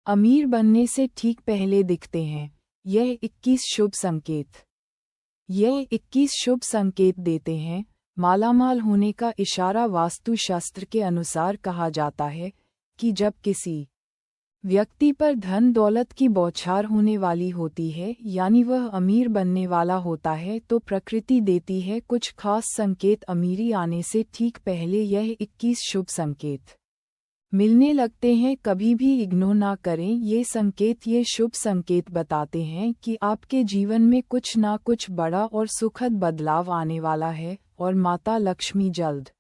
अमीर बनने से ठीक पहले दिखते हैं। यह 21 शुभ संकेत। यह 21 शुभ संकेत देते हैं। मालामाल होने का इशारा वास्तुशास्त्र के अनुसार कहा जाता है कि जब किसी व्यक्ति पर धन दौलत की बौछार होने वाली होती है, यानी वह अमीर बनने वाला होता है, तो प्रकृति देती है कुछ खास संकेत। अमीरी आने से ठीक पहले यह 21 शुभ संकेत मिलने लगते हैं। कभी भी इग्नोर ना करें ये संकेत। ये शुभ संकेत बताते हैं कि आपके जीवन में कुछ ना कुछ बड़ा और सुखद बदलाव आने वाला है और माता लक्ष्मी जल्द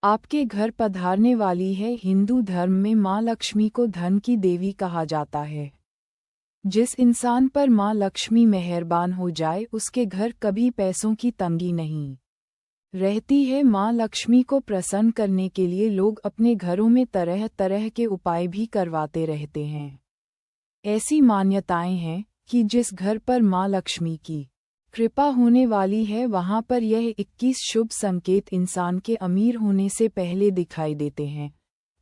आपके घर पधारने वाली है। हिंदू धर्म में माँ लक्ष्मी को धन की देवी कहा जाता है। जिस इंसान पर माँ लक्ष्मी मेहरबान हो जाए उसके घर कभी पैसों की तंगी नहीं रहती है। माँ लक्ष्मी को प्रसन्न करने के लिए लोग अपने घरों में तरह तरह के उपाय भी करवाते रहते हैं। ऐसी मान्यताएं हैं कि जिस घर पर माँ लक्ष्मी की कृपा होने वाली है वहां पर यह 21 शुभ संकेत इंसान के अमीर होने से पहले दिखाई देते हैं।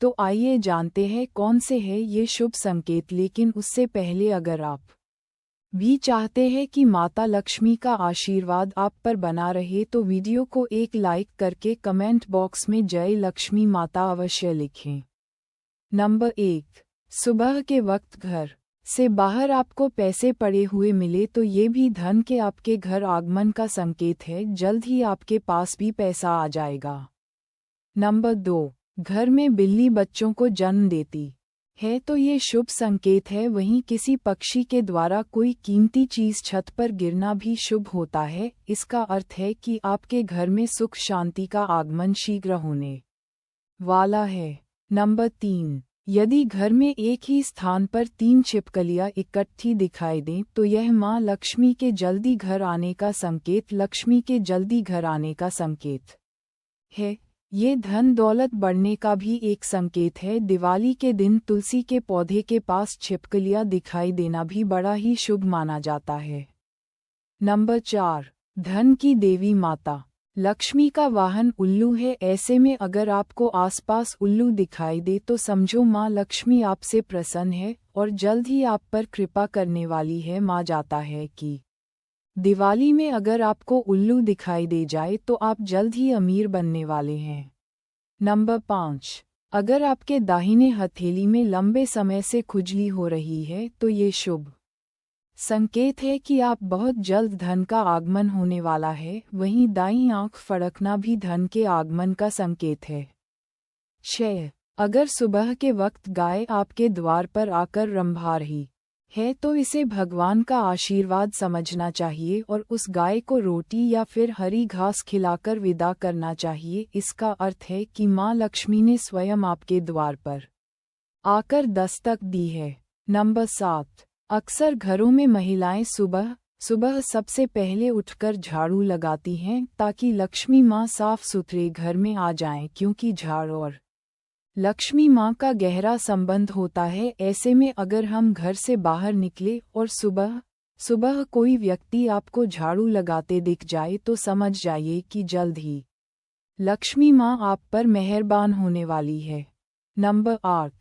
तो आइए जानते हैं कौन से हैं ये शुभ संकेत। लेकिन उससे पहले अगर आप भी चाहते हैं कि माता लक्ष्मी का आशीर्वाद आप पर बना रहे तो वीडियो को एक लाइक करके कमेंट बॉक्स में जय लक्ष्मी माता अवश्य लिखें। नंबर 1, सुबह के वक्त घर से बाहर आपको पैसे पड़े हुए मिले तो ये भी धन के आपके घर आगमन का संकेत है। जल्द ही आपके पास भी पैसा आ जाएगा। नंबर 2, घर में बिल्ली बच्चों को जन्म देती है तो ये शुभ संकेत है। वहीं किसी पक्षी के द्वारा कोई कीमती चीज छत पर गिरना भी शुभ होता है। इसका अर्थ है कि आपके घर में सुख शांति का आगमन शीघ्र होने वाला है। नंबर 3, यदि घर में एक ही स्थान पर 3 छिपकलियां इकट्ठी दिखाई दें तो यह माँ लक्ष्मी के जल्दी घर आने का संकेत, लक्ष्मी के जल्दी घर आने का संकेत है। ये धन दौलत बढ़ने का भी एक संकेत है। दिवाली के दिन तुलसी के पौधे के पास छिपकलियां दिखाई देना भी बड़ा ही शुभ माना जाता है। नंबर 4, धन की देवी माता लक्ष्मी का वाहन उल्लू है। ऐसे में अगर आपको आसपास उल्लू दिखाई दे तो समझो माँ लक्ष्मी आपसे प्रसन्न है और जल्द ही आप पर कृपा करने वाली है। माना जाता है कि दिवाली में अगर आपको उल्लू दिखाई दे जाए तो आप जल्द ही अमीर बनने वाले हैं। नंबर 5, अगर आपके दाहिने हथेली में लंबे समय से खुजली हो रही है तो ये शुभ संकेत है कि आप बहुत जल्द धन का आगमन होने वाला है। वहीं दाईं आंख फड़कना भी धन के आगमन का संकेत है। 6, अगर सुबह के वक्त गाय आपके द्वार पर आकर रंभा रही है तो इसे भगवान का आशीर्वाद समझना चाहिए और उस गाय को रोटी या फिर हरी घास खिलाकर विदा करना चाहिए। इसका अर्थ है कि माँ लक्ष्मी ने स्वयं आपके द्वार पर आकर दस्तक दी है। नंबर 7, अक्सर घरों में महिलाएं सुबह सुबह सबसे पहले उठकर झाड़ू लगाती हैं ताकि लक्ष्मी माँ साफ सुथरे घर में आ जाएं, क्योंकि झाड़ू और लक्ष्मी माँ का गहरा संबंध होता है। ऐसे में अगर हम घर से बाहर निकले और सुबह सुबह कोई व्यक्ति आपको झाड़ू लगाते दिख जाए तो समझ जाइए कि जल्द ही लक्ष्मी माँ आप पर मेहरबान होने वाली है। नंबर 8,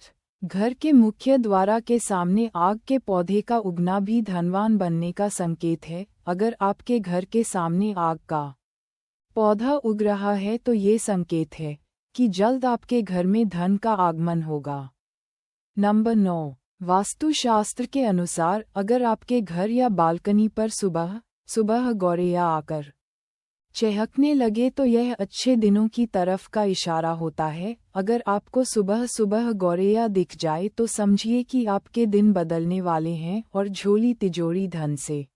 घर के मुख्य द्वार के सामने आग के पौधे का उगना भी धनवान बनने का संकेत है। अगर आपके घर के सामने आग का पौधा उग रहा है तो ये संकेत है कि जल्द आपके घर में धन का आगमन होगा। नंबर 9, वास्तुशास्त्र के अनुसार अगर आपके घर या बालकनी पर सुबह सुबह गौरैया आकर चहकने लगे तो यह अच्छे दिनों की तरफ का इशारा होता है। अगर आपको सुबह सुबह गौरैया दिख जाए तो समझिए कि आपके दिन बदलने वाले हैं और झोली तिजोरी धन से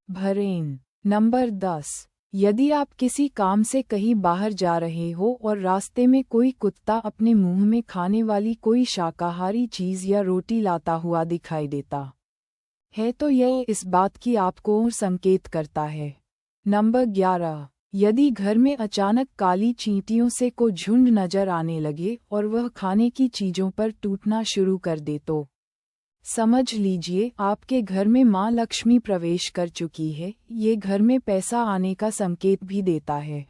भरें। नंबर 10, यदि आप किसी काम से कहीं बाहर जा रहे हो और रास्ते में कोई कुत्ता अपने मुंह में खाने वाली कोई शाकाहारी चीज या रोटी लाता हुआ दिखाई देता है तो यह इस बात की आपको संकेत करता है। नंबर 11, यदि घर में अचानक काली चींटियों से को झुंड नजर आने लगे और वह खाने की चीजों पर टूटना शुरू कर दे तो समझ लीजिए आपके घर में माँ लक्ष्मी प्रवेश कर चुकी है। ये घर में पैसा आने का संकेत भी देता है।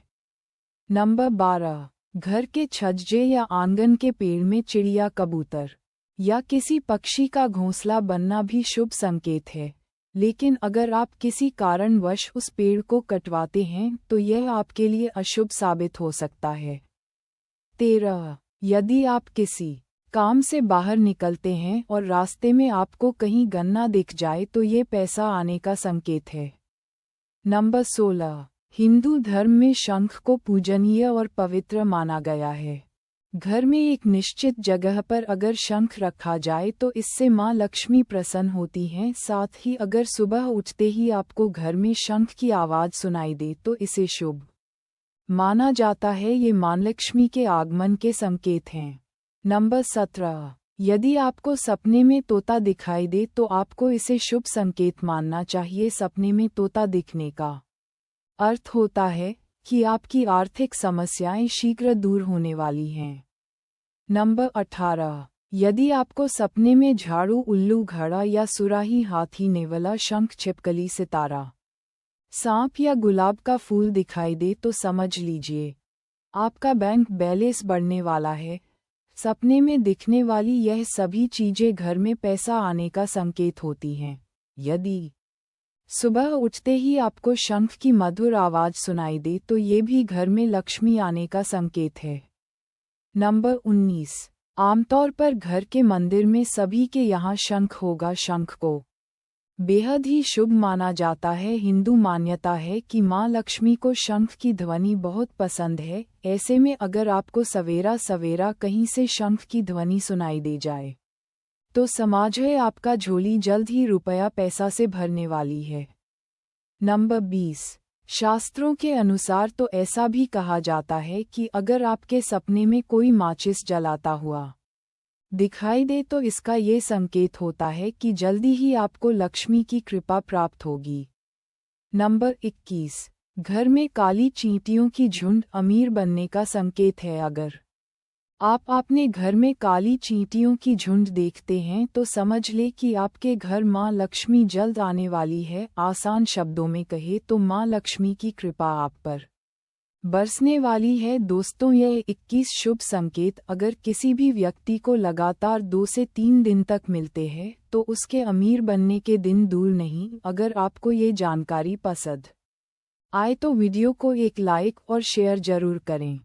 नंबर 12, घर के छज्जे या आंगन के पेड़ में चिड़िया कबूतर या किसी पक्षी का घोंसला बनना भी शुभ संकेत है, लेकिन अगर आप किसी कारणवश उस पेड़ को कटवाते हैं तो यह आपके लिए अशुभ साबित हो सकता है। 13. यदि आप किसी काम से बाहर निकलते हैं और रास्ते में आपको कहीं गन्ना दिख जाए तो ये पैसा आने का संकेत है। नंबर 16. हिंदू धर्म में शंख को पूजनीय और पवित्र माना गया है। घर में एक निश्चित जगह पर अगर शंख रखा जाए तो इससे माँ लक्ष्मी प्रसन्न होती हैं। साथ ही अगर सुबह उठते ही आपको घर में शंख की आवाज़ सुनाई दे तो इसे शुभ माना जाता है। ये माँ लक्ष्मी के आगमन के संकेत हैं। नंबर 17. यदि आपको सपने में तोता दिखाई दे तो आपको इसे शुभ संकेत मानना चाहिए। सपने में तोता दिखने का अर्थ होता है कि आपकी आर्थिक समस्याएं शीघ्र दूर होने वाली हैं। नंबर 18. यदि आपको सपने में झाड़ू, उल्लू, घड़ा या सुराही, हाथी, नेवला, शंख, छिपकली, सितारा, सांप या गुलाब का फूल दिखाई दे तो समझ लीजिए आपका बैंक बैलेंस बढ़ने वाला है। सपने में दिखने वाली यह सभी चीजें घर में पैसा आने का संकेत होती हैं। यदि सुबह उठते ही आपको शंख की मधुर आवाज़ सुनाई दे तो ये भी घर में लक्ष्मी आने का संकेत है। नंबर 19. आमतौर पर घर के मंदिर में सभी के यहाँ शंख होगा। शंख को बेहद ही शुभ माना जाता है। हिंदू मान्यता है कि माँ लक्ष्मी को शंख की ध्वनि बहुत पसंद है। ऐसे में अगर आपको सवेरा सवेरा कहीं से शंख की ध्वनि सुनाई दे जाए तो समझिए आपका झोली जल्द ही रुपया पैसा से भरने वाली है। नंबर 20. शास्त्रों के अनुसार तो ऐसा भी कहा जाता है कि अगर आपके सपने में कोई माचिस जलाता हुआ दिखाई दे तो इसका ये संकेत होता है कि जल्दी ही आपको लक्ष्मी की कृपा प्राप्त होगी। नंबर 21. घर में काली चींटियों की झुंड अमीर बनने का संकेत है। अगर आप अपने घर में काली चींटियों की झुंड देखते हैं तो समझ ले कि आपके घर माँ लक्ष्मी जल्द आने वाली है। आसान शब्दों में कहे तो माँ लक्ष्मी की कृपा आप पर बरसने वाली है। दोस्तों, यह 21 शुभ संकेत अगर किसी भी व्यक्ति को लगातार 2 से 3 दिन तक मिलते हैं तो उसके अमीर बनने के दिन दूर नहीं। अगर आपको ये जानकारी पसंद आए तो वीडियो को एक लाइक और शेयर जरूर करें।